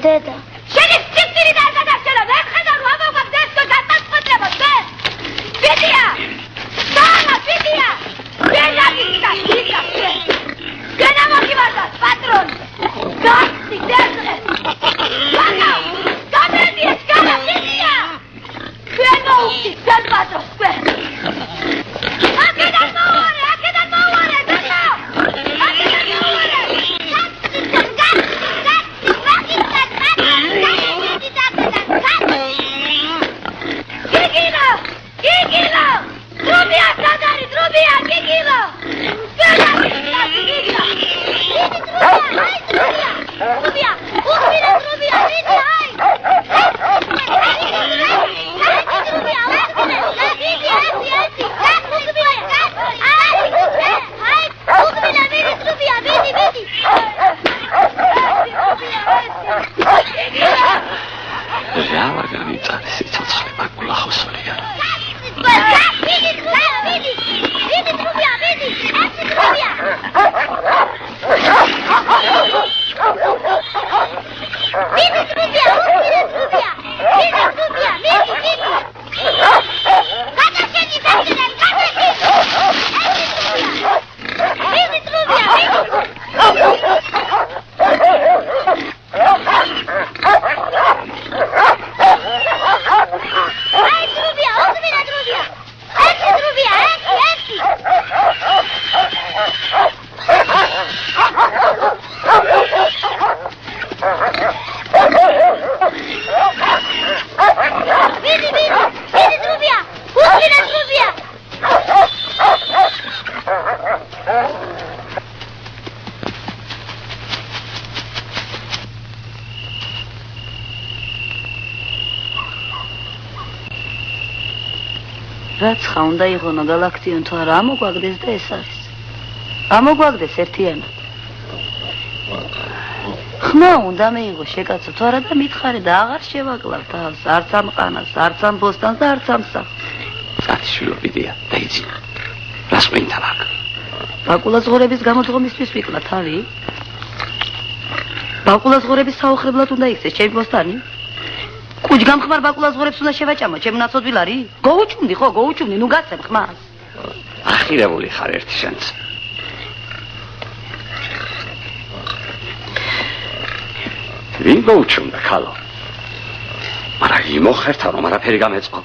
დედა. შენი სიკვდილი და გადაშელა, ვერ ხედავ რომ ამოგვაგდეს და გასაწყვეტლება და. ბედია! დანა ბედია! გენა გიქდა, გიქდა. გენა მოგივარდა, პატრონ. გასცი, დერზე. განა! გამედიეს, განა ბედია! გენა უკი, გენ პატრონ, გენ. აკედან მოუარე, აკედან მოუარე, გენა! აკედან მოუარე! Gigilo! Trubia, Sadari, Trubia, Gigilo! Trubia, Trubia, რაცხა უნდა იღონო გალაქტიონ თუ არა ამოგვაგდეს და ეს არის. ამოგვაგდეს ერთიანად. ხმა უნდა მეიღო შეკაცო თუ არა და მითხარე და აღარ შევაკლავ თავს, არც ამ ყანას, არც ამ ბოსტანს და არც ამ სახლს. წათიშვილო ბიდია, დაიძინა. რას ყვინთა აქ? ბაკულას ღორების გამოძღომისთვის ვიკლა თავი. ბაკულას ღორების საუხრებლად უნდა იქცეს ჩემი ბოსტანი. კუჯგამხმარ ბაკულას ღორებს უნდა შევაჭამო, ჩემი ნაცოდვილარი? გოუჩუმდი ხო, გოუჩუმდი, ნუ გაცემ ხმას. ახირებული ხარ ერთი შენც. ვინ გოუჩუმდა ხალო? მაგრამ იმოხერთა რომ არაფერი გამეწყო.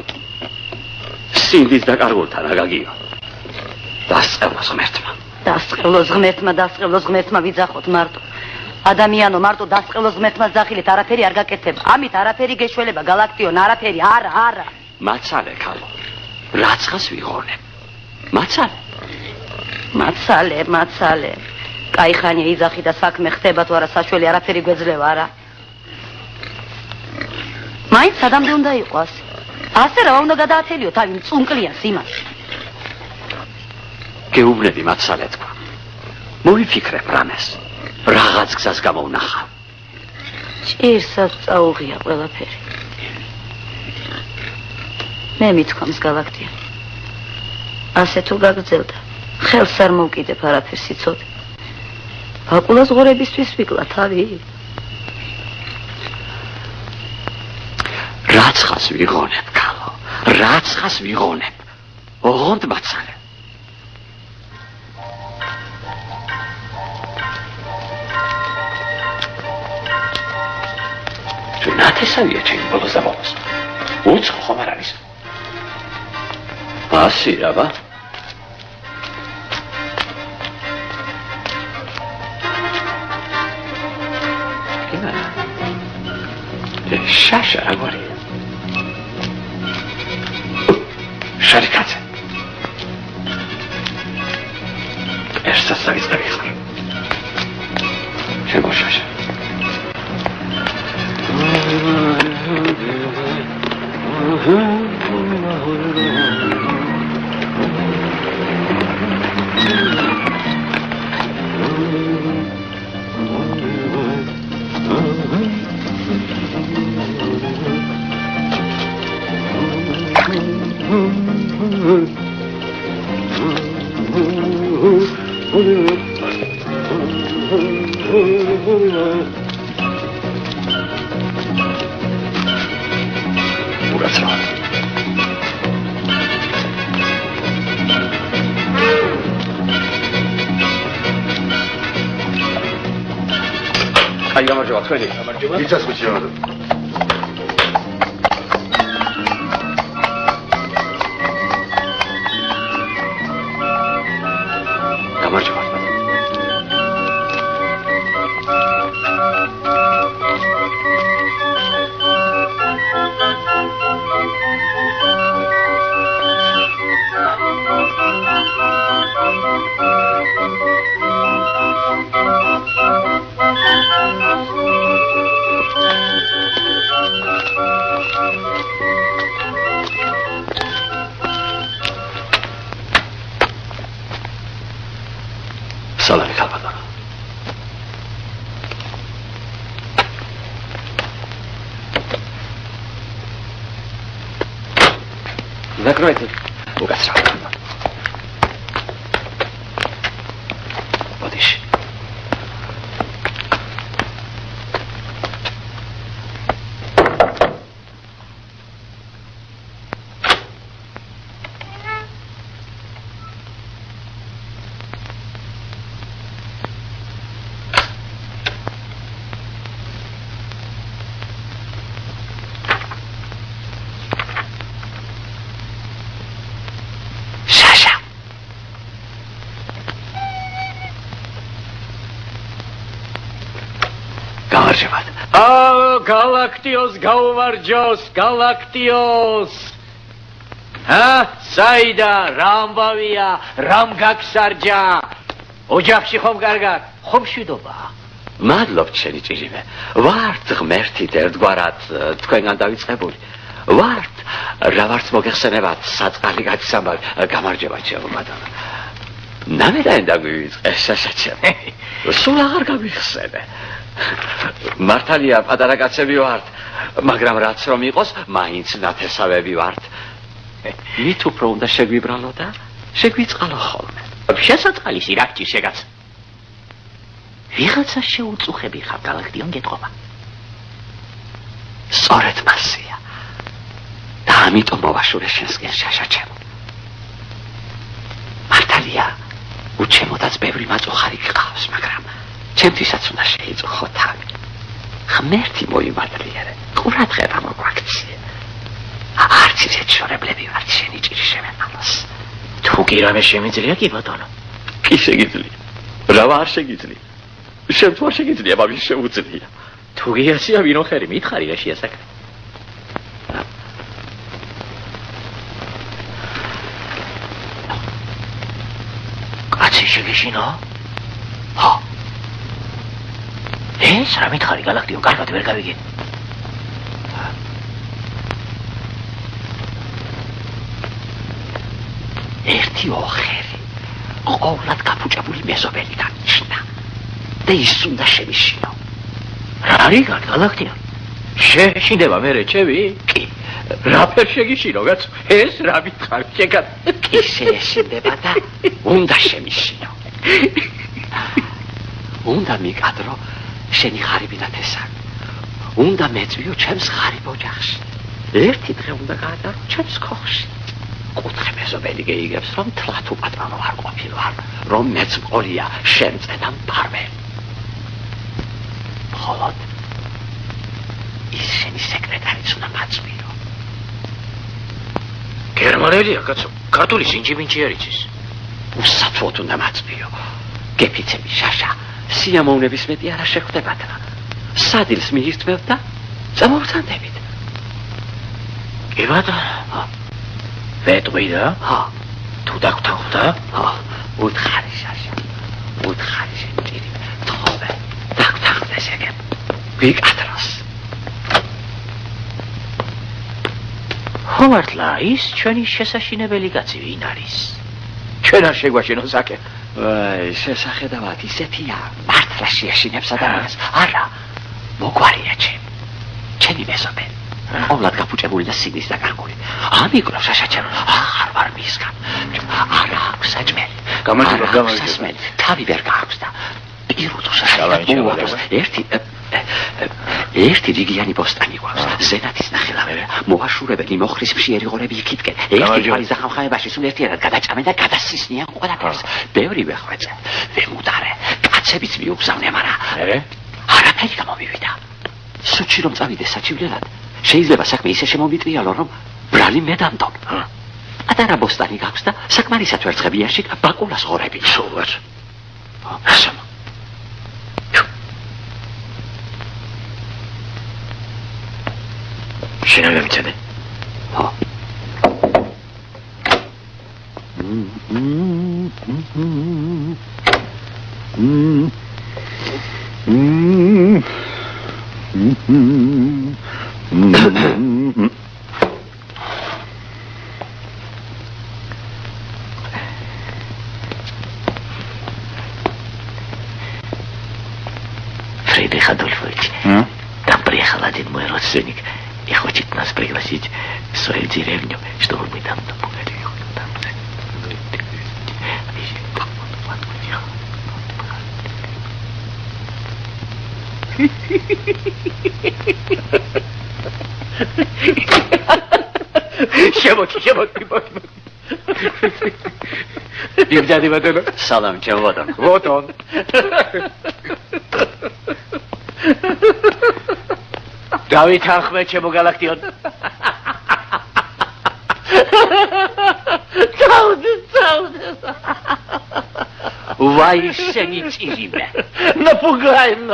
სინდის და კარგულთან აგაგიო. დასწავლოს ღმერთმა ვიძახოთ მარტო. ადამიანო მარტო დასწავლოს ღმერთმა ძახილით არაფერი არ გაკეთება. ამით არაფერი გეშველება გალაქტიონ, არაფერი, არა. მაცალე ხალო. რაცხას ვიღონებ. მაცალე. კაიხანია იძახი და საქმე ხდება თუ არა საშველი არაფერი გვეძლევა არა. მაინც სადამდე უნდა იყოს. ასე რა უნდა გადაათელიო თავი მწუნკლიანს იმას. გეუბნები მაცალე თქვა. მოვიფიქრებ რამეს. რაღაც გზას გამოვნახავ. ჭირსაც წაუღია ყველაფერი. მე მithქვამს გალაქტია. ასე თუ გაგრძელდა, ხელს არ მოვკიდებ არაფერს იცოდე. ბაკულას ღორებისთვის ვიკლა თავი. რაცხას ვიღონებ, ქალო. რაცხას ვიღონებ. ოღონდ მაცალე. თუ ნათესავია ჩემი ბოლოს და ბოლოს. უცხო ხომ არ არის? ასე აბა. შაშა აგარი. შარიკაცე. ერთსაც დავიწყები ხარ. შეგო შაშა. უკაცრავად. აი გამარჯობა თქვენი. იცას ხუჩია. გამარჯობა. სალამი ქალბატონო. ნაკროეთი. უკაცრავად. ბოდიში. გამარჯობათ. გალაქტიოს გაუმარჯოს, გალაქტიოს. საიდა, რა ამბავია, რამ გაგსარჯა? ოჯახში ხომ კარგად? ხომ მშვიდობა? მადლობთ შენი ჭირივე. ვართ ღმერთით ერთგვარად თქვენგან დავიწყებული. ვართ, რა ვართ მოგეხსენებათ, საწყალი გაცამბავი. გამარჯობა ჩემო ბატონო. ნამედან დაგვივიწყე შაშაჩემ. სულ აღარ გამიხსენე. მართალია პატარა კაცები ვართ, მაგრამ რაც რომ იყოს, მაინც ნათესავები ვართ. მით უფრო უნდა შეგვიბრალო და შეგვიწყალო ხოლმე. შესაწყალის ირაკჭი შეგაც. ვიღაცა შეუწუხები ხარ გალაქტიონ გეტყობა. სწორედ მასია. და ამიტომ მოვაშურე შენსკენ შაშაჩემ. მართალია, უჩემოდაც ბევრი მაწუხარი გყავს, მაგრამ ჩემთვისაც უნდა შეიწუხო თავი. ღმერთი მოიმართლიერე, ყურადღება მოგვაქციე. არც ისეთ შორებლები ვართ შენი ჭირი შემეყალოს. თუ კი რამე შემიძლია კი ბატონო. კი შეგიძლია. რა არ შეგიძლია? შენ თუ არ შეგიძლია, მაგრამ შეუძლია. თუ გიასია ვინო ხერი მითხარი რა შეასაკრე. კაცი შეგეშინო? ხო. ეს რა მითხარი გალაქტიო, კარგად ვერ გავიგე. ერთი ოხერი ყოვლად გაფუჭებული მეზობელი დანიშნა და ის უნდა შემიშინო. რა არის გალაქტიო? შეშინდება მე რეჩევი? კი, რა ფერ შეგიშინო კაცო? ეს რა მითხარ შეგა? კი შეშინდება და უნდა შემიშინო. უნდა მიკადრო შენი ღარიბი ნათესავი. უნდა მეწვიო ჩემს ღარიბ ოჯახში. ერთი დღე უნდა გაატარო ჩემს ქოხში. კუთხე მეზობელი გეიგებს, რომ თლათ უპატრონო არ ყოფილვარ, რომ მეც მყოლია შემწე და მფარველი. მხოლოდ ის შენი სეკრეტარიც უნდა მაწვიო. გერმანელია კაცო, ქართული სინჯი-მინჯი არ იცის. უსაფრთხოდ უნდა მაწვიო. გეფიცები შაშა, სიამოვნების მეტი არა შეხვდებათ რა. სადილს მიირთმევთ და წამოვწანდებით. კი ბატონო. ვეტყვიდა? ხო. თუ დაგვრთახდა? ხო. უთხარი შაშა. უთხარი შენჭირი. თხოვე. დაგვრთახდეს ეგებ. ვიკადროს. ხო მართლა, ის ჩვენი შესაშინებელი კაცი ვინ არის? ჩვენ არ შეგვაშინო საკე. ვაი, შესახედავად ისეთია. მართლა შეაშინებს ადამიანს. არა. მოგვარია ჩემი მეზობელი. ყოვლად გაფუჭებული და სიდის დაგარგული. ამიკროს შაშაჩემ, აღარ ვარ მისგან. არა აქვს საჭმელი. გამარჯობა. თავი ვერ გააქვს და პირუტო შაშაჩემ. ერთი ერთი რიგიანი ბოსტანი გვაქვს. ზენათის ნახელავე, მოაშურებელი მოხრის მშიერი ღორები იქითკენ. ერთი თვალის ახამხამებაში სულ ერთიანად გადაჭამენ და გადასცისნიან ყველაფერს. ბევრი ვეხვეწე, ვემუდარე, კაცებიც მიუგზავნე, მაგრამ არაფერი გამომივიდა. სუჩი რომ წავიდე საჩივლელად, შეიძლება საქმე ისე შემომიტრიალო, რომ ბრალი მე დამტონ. პატარა ბოსტანი გაქვს და საკმარისად ვერცხებიაში ბაკულას ღორები. სულ. ასამა. შენ გამიცადე. Фридрих Адольфович, там приехал один мой родственник и хочет нас пригласить в свою деревню, чтобы мы там напугали их. Имдяди бадоно. Салам, чем вот он? Вот он. Давид Ахмед, чем галактион. Вай, сенить ириме. Напугаем.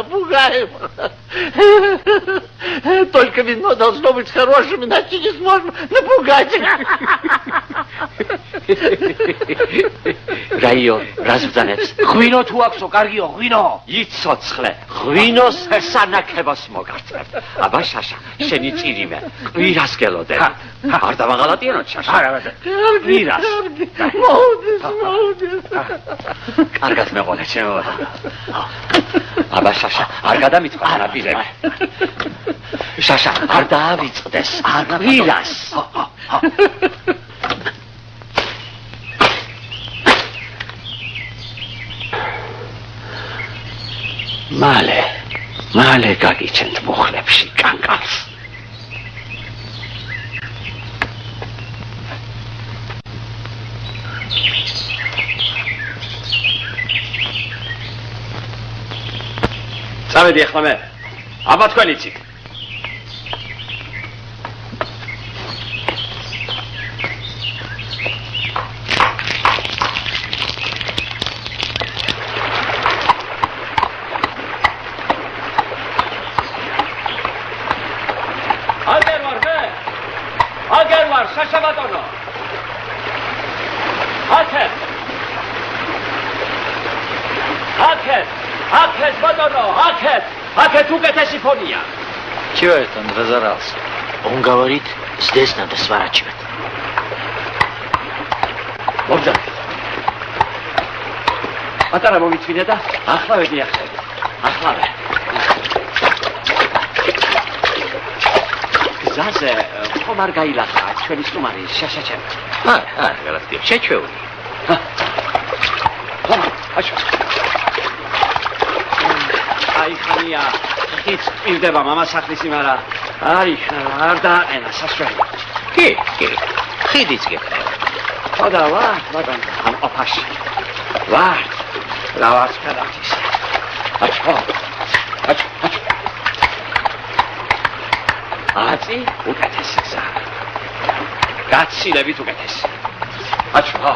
Только вино должно быть хорошим, иначе не сможем напугать. Раио, развданец. Ღვინო თუ აქვსო, კარგიო, ღვინო. იცოცხლე, ღვინოს სანაკებას მოგარწევ. აბა შაშა, შენი ჭირიმე, ყვირას გელოდე. არ დავაღალატიანო შაშა. არა. ყვირას. მოუდის. კარგად მეყოლე ჩემო. აბა შაშა, არ გადამიწვა ნაპირები. შაშა, არ დაავიწყდეს. ყვირას. მალე გაგიჩენთ მუხლებში კანკალს. წავედი ახლა მე. აბა თქვენ იცით. აგერ ვარ შაშა ბატონო. აკეთ ბატონო, აკეთ უკეთესი ფონია. Чего это он разорался? Он говорит, здесь надо сворачивать. მოგზა. პატარა მომიწვიდე და ახლავე დიახშე. ახლავე. გზაზე ხომ არ გაილახა ჩვენი სტუმარი შაშა ჩემ. არა, გალაქტია, შეჩვეული. აი ხანია, ხიც პირდება მამასახლის იმარა. არ დააყენა სასველი. კი, ხიდიც გეკრება. ხოდა ვარ, ბატონ, ამ ოფაში. ვარ, ლავაც გადადის. აჩო. აცი უკეთესი გზა. გაცილებით უკეთესი. აჩო.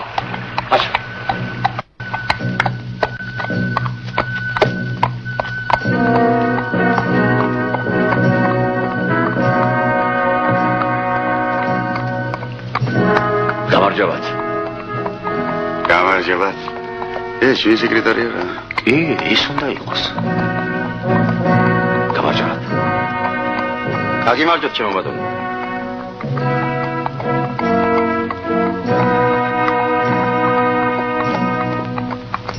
გამარჯობათ. ეს შენ სეკრეტარია? კი, ის უნდა იყოს. გამარჯობათ. გაგიმარჯობთ ჩემო ბატონო.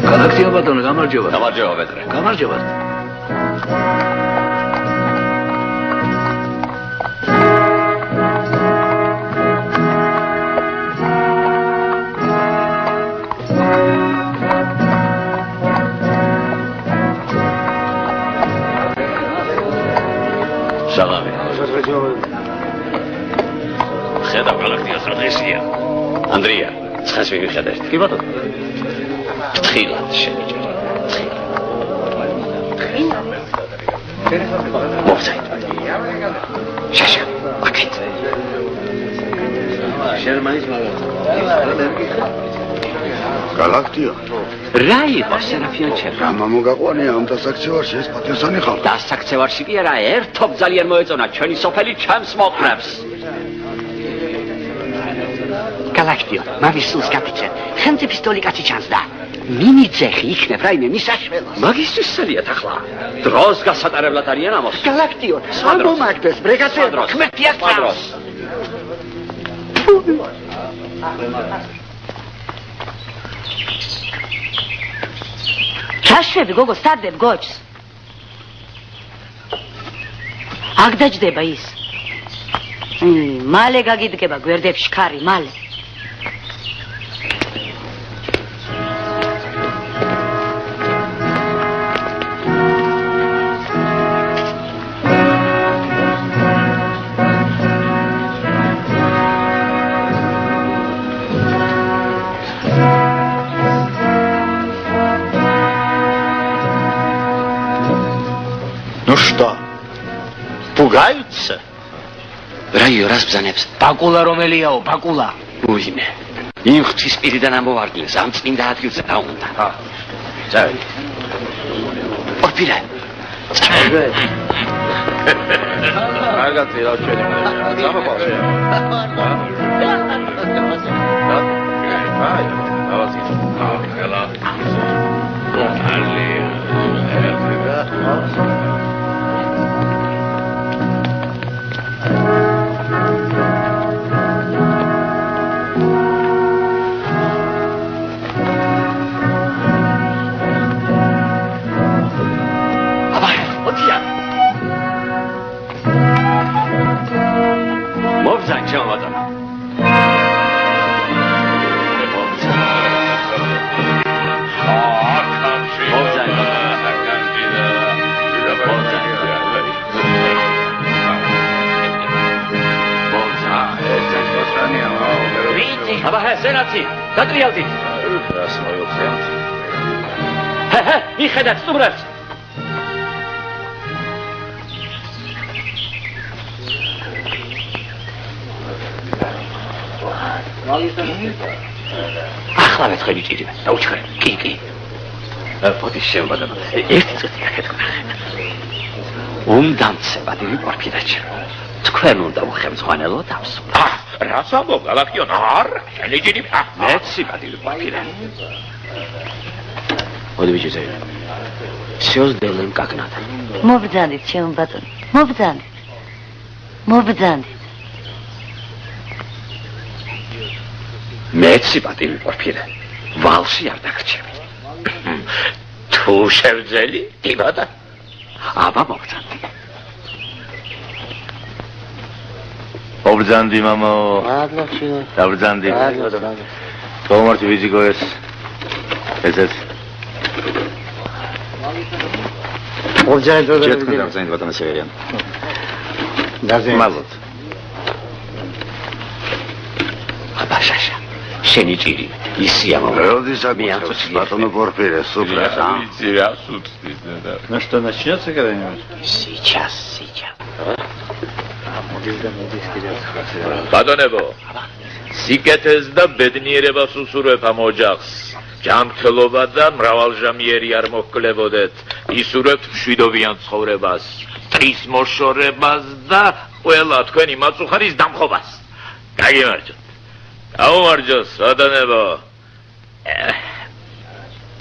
გალაქტია ბატონო, გამარჯობათ. გამარჯობა პეტრე. გამარჯობათ. საღამი. ხედავ გალაქტიას რა დღესია. ანდრია, ცხენს მივიხედეთ. კი ბატონო. თხილად შემიჭერა. მოვცეთ. შაშა, აკეთ. შერმანის გალაქტია. რა იყო სერაფიან ჩემ? რამა მოგაყვანია ამ დასაქცევარში ეს პატიოსანი ხალხი. დასაქცევარში კი არა, ერთობ ძალიან მოეწონა ჩვენი სოფელი ჩემს მოყრებს. გალაქტიო, მამის სულს გაფიცრეთ. ხელმწიფ პისტოლი კაცი ჩანსდა. მინიძეხი იქნებ რაიმე მისაშველოს. მაგისტრის სალიათ ახლა. დროს გასატარებლად არიან ამოს. გალაქტიო, სამომაგდეს ბრიგადირო, ქმეთია დროს. ჩაშვები გოგო, სტარდებ გოჩს. აქ დაჯდება ის. მალე გაგიდგება გვერდებში ხარი, მალე. Ну что? Пугаются? რაიო რას ბზანებს? ბაკულა რომელიაო, ბაკულა. უიმე. იმ ღვთის პირიდან ამოვარდნეს, ამ წმინდა ადგილზე დაუნდა. წავედი. ორფირა. კარგად ელავ ჩვენი მერე. წამოყავშე. აი, დავასი. ალა. მოვზან ჩემო ბატონო. აბა ჰე, სენაცი, დატრიალდით. რას მოიოცე? ჰე, მიხედათ სტუმრებს. ახლა მეთხელი ჭირია. დაუჩქარე. კი. პოტის შემბადანა. ერთი წუთი გაკეთდა. უმდამცება დიდი პორფირაჩი. თქვენ უნდა უხემძღვანელოთ ამსულ. რას ამბობ, გალაქტიონ? არა, შენი ჭირი. მეცი პატივი პორფირა. მოდი ბიჭო, სიოს დელემ კაკნადა. მობრძანდით, ჩემო ბატონო, მობრძანდით. მეცი პატივი პორფირა. ვალში არ დაგრჩები. თუ შევძელი, იბადა. აბა მობრძანდი. ობრძანდი მამო. მადლობშია. დაბრძანდი. თომარტი ვიზიგოეს. ესეც. ობრძანდი. ჯეთქო დაბრძანდი ბატონო სევერიან. მადლობ. აბა შაშა. შენი ჭირი ისია მომა. როდის აკეთებს ბატონო პორფირეს სუპრას? ვიცი რა სუწდის და. Ну что, начнется когда-нибудь? Сейчас. ბატონებო, სიკეთეს და ბედნიერებას უსურვებ ამ ოჯახს. ჯანმრთელობა და მრავალჟამიერი არ მოჰკლებოდეთ. ისურვებთ მშვიდობიან ცხოვრებას, ტრის მოშორებას და ყველა თქვენი მაწუხარის დამხობას. გაგიმარჯოთ. გაუმარჯოს, ბატონებო.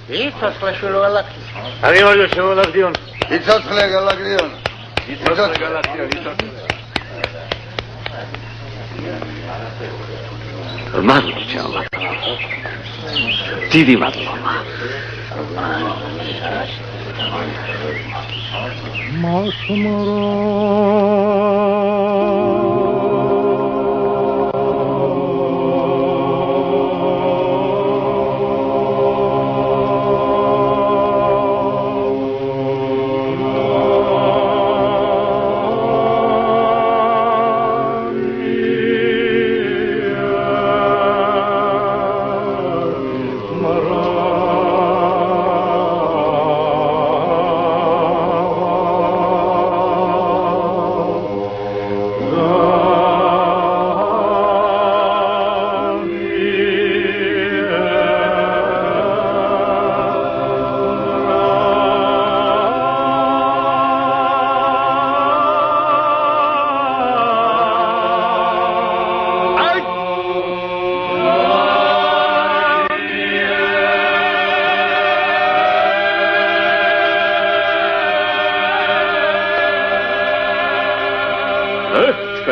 სიცოცხლე გალაქტიონ. Arrivalo Galaction. იცოცხლე გალაქტიონ. მადლობა ჩემო. დიდი მადლობა.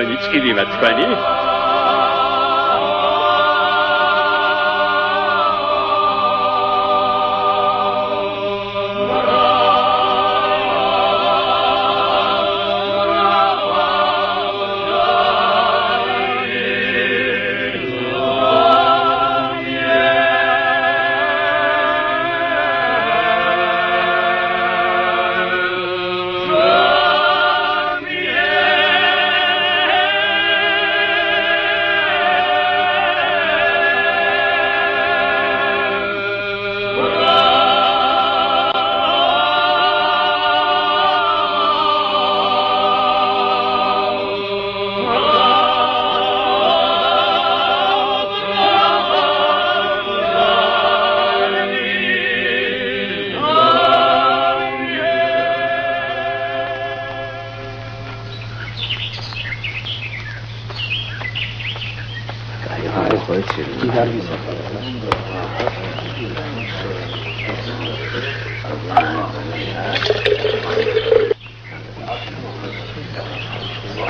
შენი წირიმა თქვენი?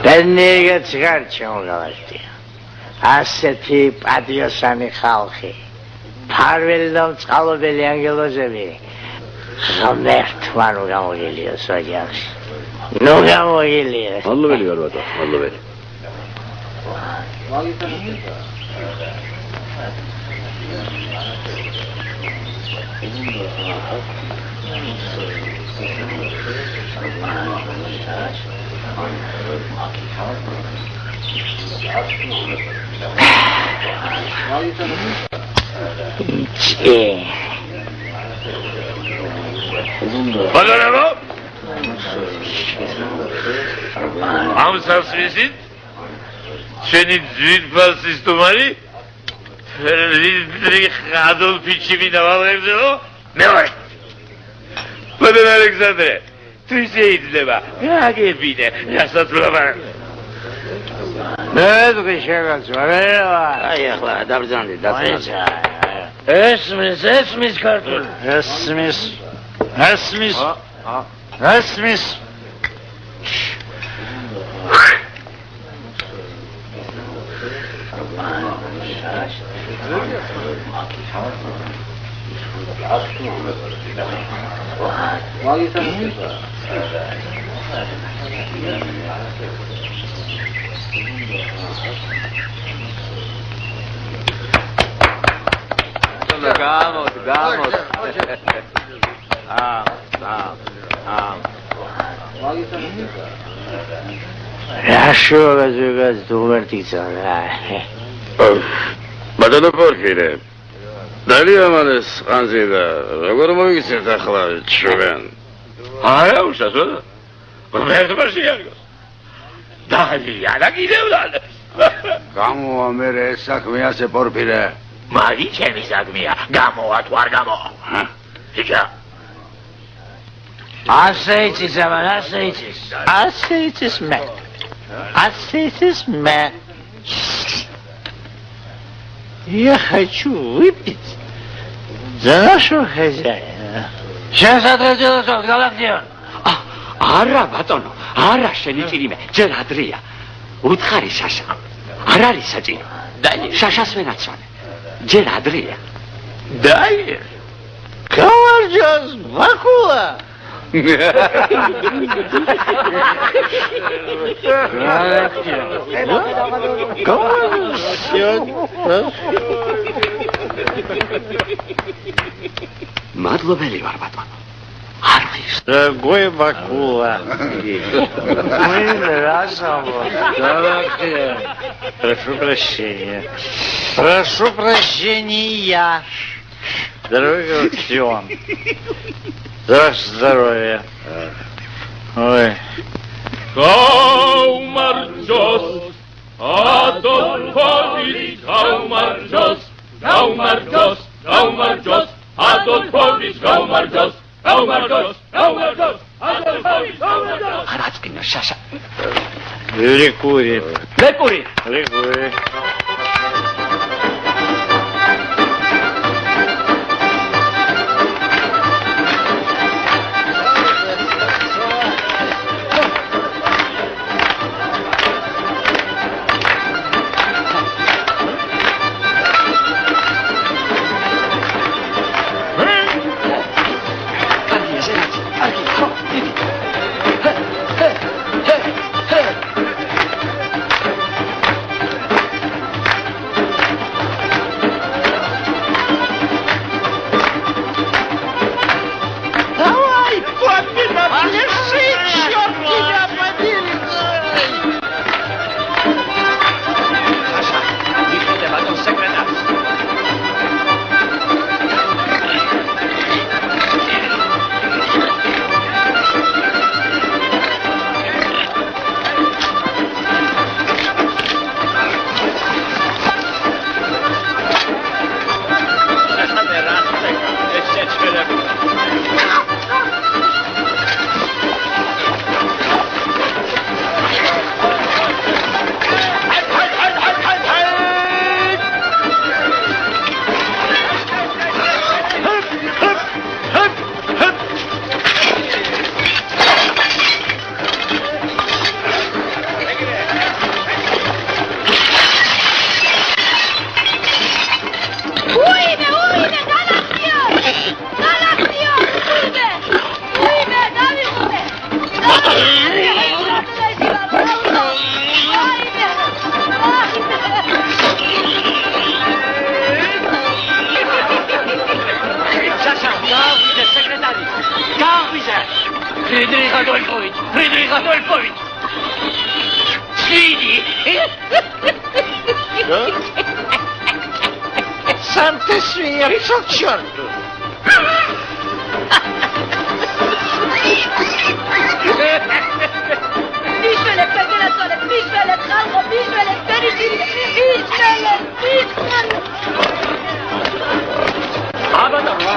Benniget garçon galakti. Aseti padiosani xalqi. Parveldom წყალობელი ანგელოზები. ღმერთმა ნუ გამოგელიოს ვაჯახში. ნუ გამოგელიოს. მადლობელი ვარ ბატონო, მადლობელი. Bagarama? Am sasvisit? Seni züğüt tumari? Friedrich Adolfiç'imi de vallahi o? Ne var? Madem Alexandre, tüyseydin de bak. Ya gelbine, yaşatma bak. Ne dışarı var? Ayakla, dabzandı, dabzandı. Esmis kartul. Esmis. Gamos. Raşo gaz duvertizan. ბატონო პორფირე. დალიამანეს ყანზე და როგორ მოიგიცეთ ახლა ჩვენ? არა უშასო. მერტმა შეარგოს. დალია და კიდევ დალე. გამოვა მე ეს საქმე ასე პორფირე. მაგი ჩემი საქმეა, გამოვა თუ არ გამოვა. ჭა. Асейтис мэ. Я хочу выпить за нашего хозяина. Сейчас отразилось от галактион. არა ბატონო, არა შენი წირიმე, ჯერ ადრეა. უთხარი შაშა. არ არის საჭირო. შაშას ვენაცვალე. ჯერ ადრეა. Дальше. Каварджас, Бакула. მადლობელი ვარ батоно. არღის. Дорогой Бакула. Мы разом. Прошу прощения. Прошу прощения. Дорогой Актион. Ваше здоровье. Ой. Gaumardžos, Adolfovič, Gaumardžos, Gaumardžos, Adolfovič, Gaumardžos, Adolfovič, Gaumardžos. არაწკინო შაშა. Ликури. ლეკური. Friedrich Adolfovich. Sidi. Santa Svia, čo k čortu? Mišvelec, federatorec, mišvelec, halko, mišvelec, peričini, mišvelec. აბატონო,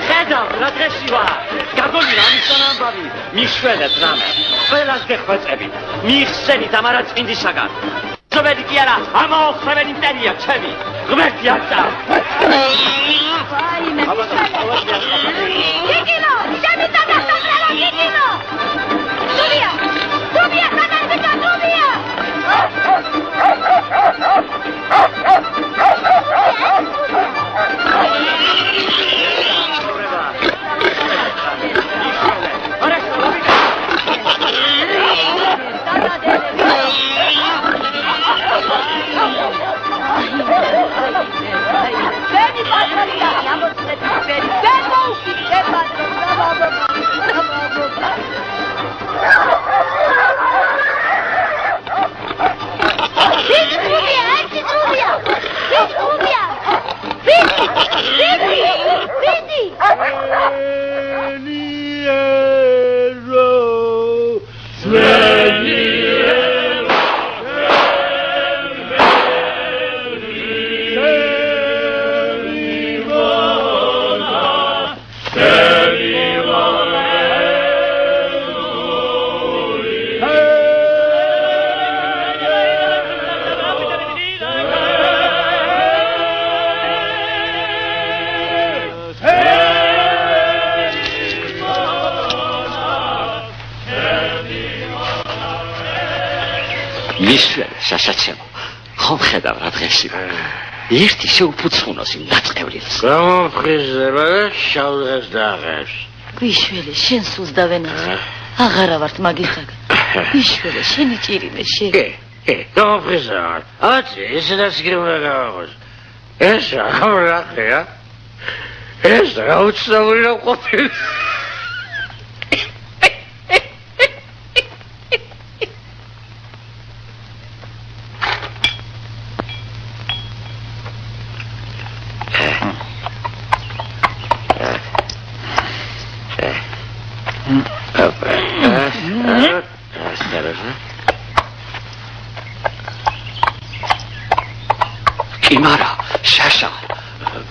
ხედავ რა დღესი ვარ. გაგონი რამისთან ამბავი. მიშვენეთ რამე. ყველას გეხვეწებით. მიიხსენით ამ არაწმინდისაგან. ზობედი კი არა, ამაოხრებელი მტერია ჩემი. ღმერთი აწა. გიგინო, ჩემი დადასტურება გიგინო. დუბია, გადავიდა დუბია. Veni patrollia, andiamo sulle triperi, fermo ufficio, მიშვენ შაშაჩემო ხომ ხედავ რა დღესი ერთი შეუფუცხუნოს იმ დაწყევლილს გამოფხიზება და შავდღეს დააღებს გვიშველი შენ სულს დავენაცხე აღარა ვართ მაგიხაგან გვიშველი შენი ჭირიმე შენ გამოფხიზება აცი ესედაც გრევა გავაღოს ეს რა ხეა ეს რა უცნაური რა ყოფილი იმარა შაშა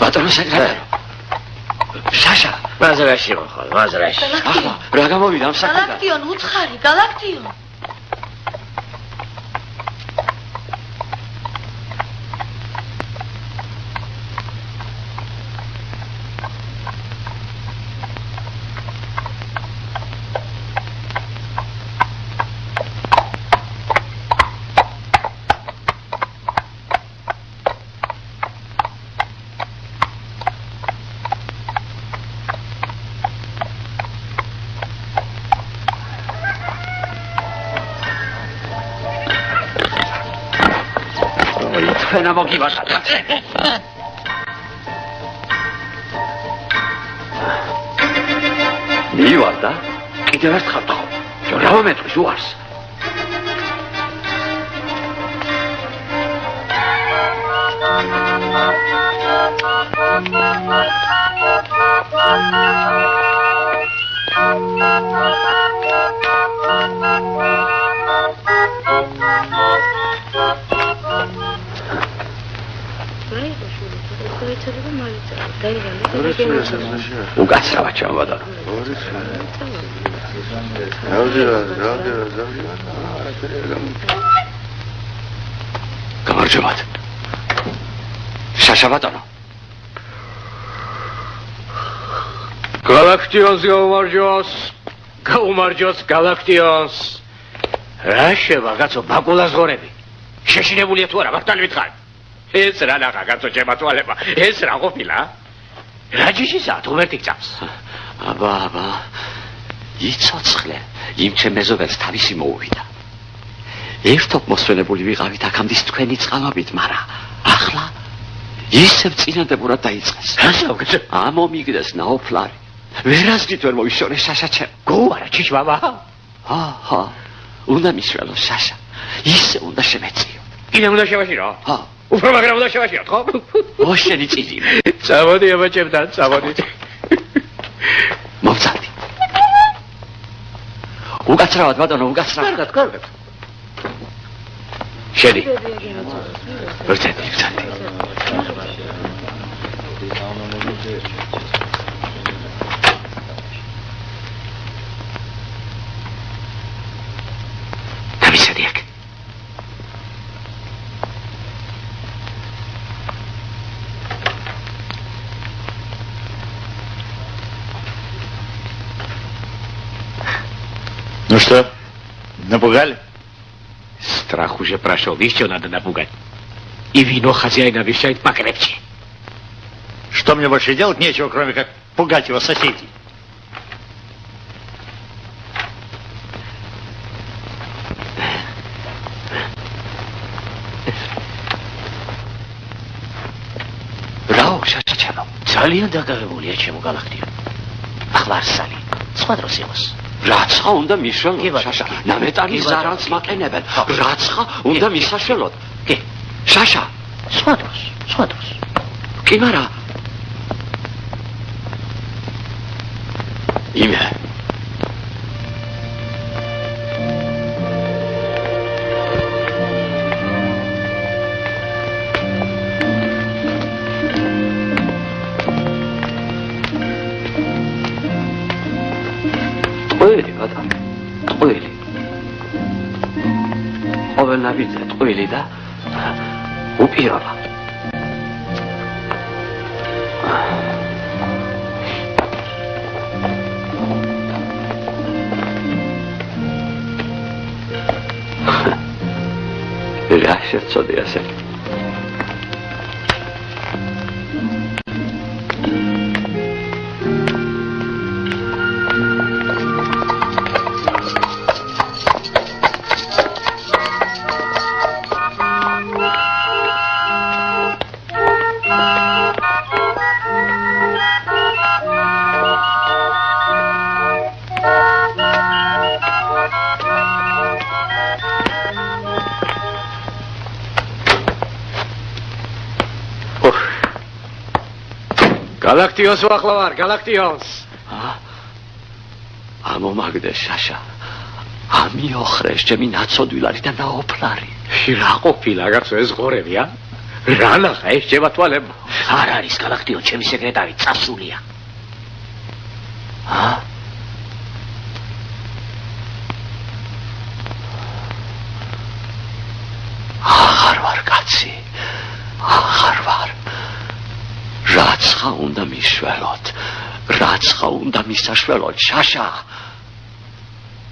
ბატონო სეკრეტარო შაშა ბაზარაში ხარ ბაზარაში ახლა რა გამოვიდა ამ საქმიდან გალაქტიონ უცხარი გალაქტიონ თქვენ ამოგივაშათ მივარ და კიდევ ერთხელ ვთხოვ რა მომეტყვის უარს უკაცრავად ჩამოვადო გამარჯობათ შაშა ბატონო გალაქტიონს გაუმარჯოს გალაქტიონს რა შევა კაცო ბაკულას ღორები შეშინებულია თუ არა მართალი ვითხარ ეს რა ნახა კაცო შემაწვალება ეს რა ყოფილა რა ჯიშისა თუ მერტი გწავს აბა იცოცხლე იმ ჩემ მეზობელს თავისი მოუვიდა ერთობ მოსვენებული ვიყავით აქამდე თქვენი წყალობით მაგრამ ახლა ისევ წინადებურად დაიწყეს რა საუკეთო ამომიგდეს ნაოფლარი ვერასდრით ვერ მოიშორე შაშა ჩემ. გოუარა ჩიჩმამა. ჰა. უნდა მისველო შაშა. ისე უნდა შემეწიო. კიდე უნდა შევაშირო? ჰა. უფრო მაგრა უნდა შევაშირო, ხო? ოშენი წილი. წამოდი აბაჭებთან, წამოდი. მოვწადდი. უკაცრავად ბატონო, უკაცრავად. კარგად. შედი. ვერცად. გამისადი აქ. Ну что, напугали? Страх уже прошел, еще надо напугать. И вино хозяина обещает покрепче. Что мне больше делать нечего, кроме как пугать его соседей? რაო, შაშაჩანო. ძალიან დაგავებულია ჩემო გალაქტიო. ახლა არსალი. სხვა დროს იყოს. რაცხა უნდა მისველოთ, შაშა. ნამეტარის ზარანს მაყენებენ. რაცხა უნდა მისაშველოთ. კი, შაშა. სხვა დროს. კი, მარა. იმე. ტყვილი ბატონო, ტყვილი. ყოველნაირად ტყვილი და უპირობა. რა შეცოდე ასე? გალაქტიონს ვახლა ვარ, გალაქტიონს. ამომაგდე შაშა. ამიოხრეს ჩემი ნაცოდვილარი და ნაოფლარი. რა ყოფილა გახსო ეს ღორები, ა? რა ნახა ეს ჩემ თვალებმა? არ არის გალაქტიო, ჩემი სეკრეტარი წასულია. აღარ ვარ კაცი. აღარ ვარ. რაცხა უნდა მისველოთ. რაცხა უნდა მისაშველოთ, შაშა.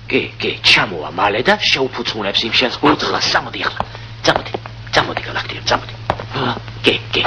კი, ჩამოვა მალე და შეუფუცმუნებს იმ შენს ურთხლას. წამოდი ახლა. წამოდი გალაქტიო, წამოდი. კი.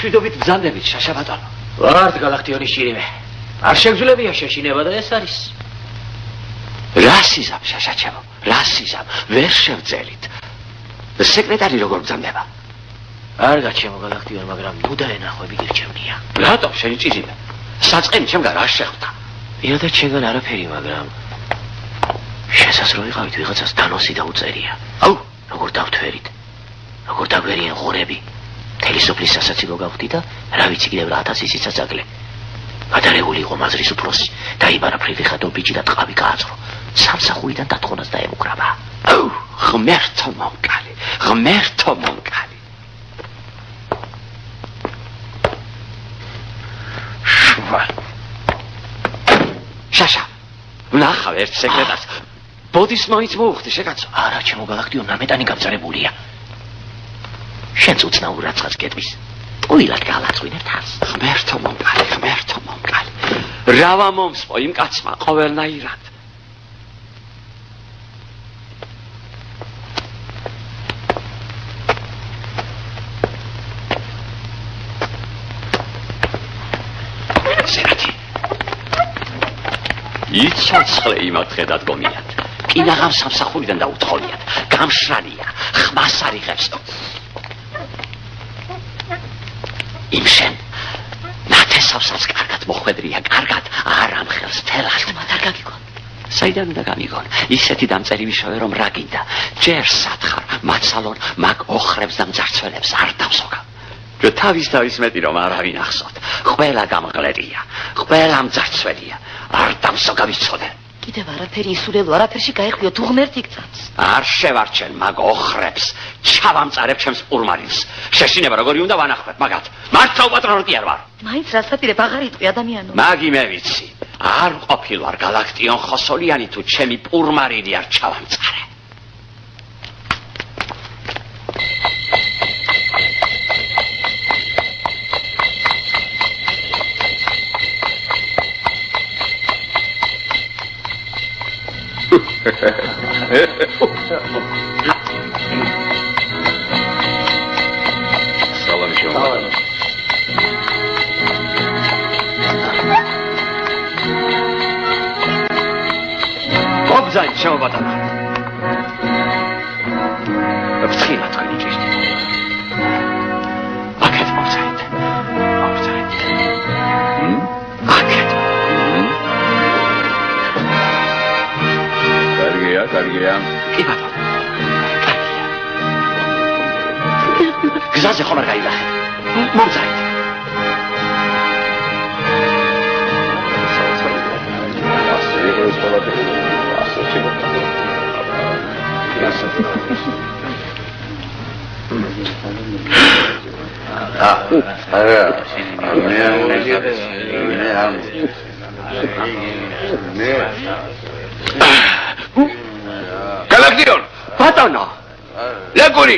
მშვიდობით ბრძანდებით შაშა ბატონო. ვართ გალაქტიონის ჭირივე. არ შეგძლებია შეშინება და ეს არის. რა სიზამ შაშა ჩემო, რა სიზამ, ვერ შევძელით. სეკრეტარი როგორ ბრძანდება? არ გაჩემო გალაქტიონ, მაგრამ ნუ დაენახვები გირჩევნია. რატომ შენი ჭირივე? საწყენი ჩემგან არ შეხვდა. პირადა ჩემგან არაფერი, მაგრამ შესაძლოა ვიყავით ვიღაცას დანოსი დაუწერია. აუ, როგორ დავთვერით? როგორ დაგვერიან ღორები? მთელი სოფლის სასაცილო გავხდი და რა ვიცი კიდევ 1000 ისიც აწაკლე. გადარეული იყო მაზრის უფროსი, დაიბარა ფრიდიხადო ბიჭი და ტყავი გააძრო. სამსახურიდან დათხოვნას დაემუქრაბა. აუ, ღმერთო მომკალი, ღმერთო მომკალი. შვა. შაშა, ვნახავ ერთ სეკრეტარს. ბოდის მაინც მოუხდი შეკაცო. არა, ჩემო გალაქტიონ, ნამეტანი გამწარებულია. შენც უცნაურ რაცხას გეტყვის. უილად galაწვინებ თავს. ღმერთო მომკალი, ღმერთო მომკალი. რა ვამომსპო იმ კაცმა ყოველნაირად. სერათი. იცოცხლე იმათქე დადგომიათ. კინაღამ სამსახურიდან დაუთხოვიათ. გამშრალია, ხმას არიღებს. იმშენ ნათესავსაც კარგად მოხვედრია, კარგად არ ამხელს თელას. მათ არ გაგიგონ. საიდან უნდა გამიგონ? ისეთი დამწერი ვიშოვე რომ რა გინდა. ჯერ სათხარ, მაცალონ, მაგ ოხრებს და მძარცველებს არ დავსოგავ. თავის მეტი რომ არავინ ახსოვთ. ყველა გამღლერია, ყველა მძარცველია. არ დავსოგავ იცოდე. კიდევ არაფერი ისურელო, არაფერში გაეხვიო, თუ ღმერთი გწამს. არ შევარჩენ მაგ ოხრებს, ჩავამწარებ ჩემს პურმარილს. შეშინება როგორი უნდა ვანახოთ მაგათ. მართლა უპატრონო კი არ ვარ. მაინც რასაპირებ აღარ იტყვი ადამიანო. მაგი მე ვიცი. არ ყოფილ ვარ გალაქტიონ ხოსოლიანი თუ ჩემი პურმარილი არ ჩავამწარე. სალამი შევაბატონო. გობზანი შევაბატონო. ვცხილა თქვენი ჭიშტი. აქეთ მოვცაით. აქეთ. კარგია. კი ბატონო. გზაზე ხომ არ გაიგახე. მოვცაით. გალაქტიონ, ბატონო. ლაკური.